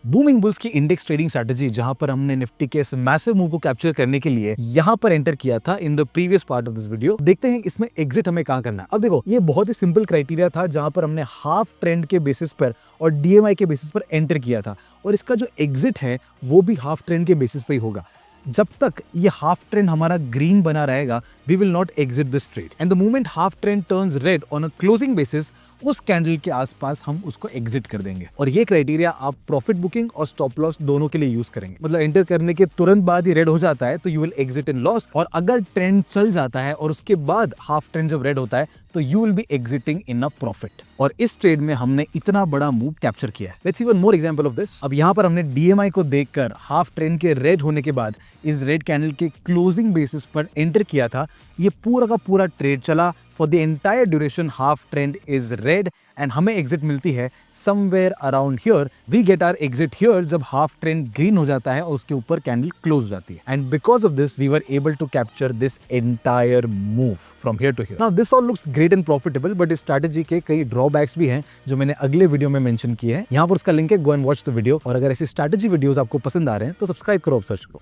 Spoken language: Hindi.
बूमिंग बुल्स की इंडेक्स ट्रेडिंग स्ट्रेटजी जहां पर हमने निफ्टी के इस मैसिव मूव को कैप्चर करने के लिए यहां पर एंटर किया था in the previous part of this video. देखते हैं इसमें एग्जिट हमें कहां करना है। अब देखो ये बहुत ही सिंपल क्राइटेरिया था जहां पर हमने हाफ ट्रेंड के बेसिस पर और डीएमआई के बेसिस पर एंटर किया था और इसका जो एग्जिट है वो भी हाफ ट्रेंड के बेसिस पे ही होगा। जब तक ये हाफ ट्रेंड हमारा ग्रीन बना रहेगा we will not exit this trade and the moment half trend turns red on a closing basis उस कैंडल के आसपास हम उसको एग्जिट कर देंगे। और ये क्राइटेरिया आप प्रॉफिट बुकिंग और स्टॉप लॉस दोनों के लिए यूज करेंगे। मतलब एंटर करने के तुरंत बाद ही रेड हो जाता है तो you will exit in loss, और अगर ट्रेंड चल जाता है और उसके बाद हाफ ट्रेंड जब रेड होता है तो you will be exiting in a profit. और इस ट्रेड में हमने इतना बड़ा मूव कैप्चर किया है। Let's see one more example of this. अब यहाँ पर हमने डीएमआई को देखकर हाफ ट्रेंड के रेड होने के बाद इस रेड कैंडल के क्लोजिंग बेसिस पर एंटर किया था। ये पूरा का पूरा ट्रेड चला for the entire duration half trend is red and हमें एग्जिट मिलती है somewhere around here. We get our exit here जब हाफ ट्रेंड ग्रीन हो जाता है और उसके ऊपर कैंडल क्लोज हो जाती है and because of this we were able to capture this entire move from here to here. Now this all looks great and profitable, but इस स्ट्रैटेजी के कई ड्रॉबैक्स भी हैं जो मैंने अगले वीडियो में मेंशन किए हैं। यहाँ पर उसका लिंक है, go and watch the video. और अगर ऐसी स्ट्रैटेजी वीडियोस आपको पसंद आ रहे हैं तो सब्सक्राइब करो, सर्च करो।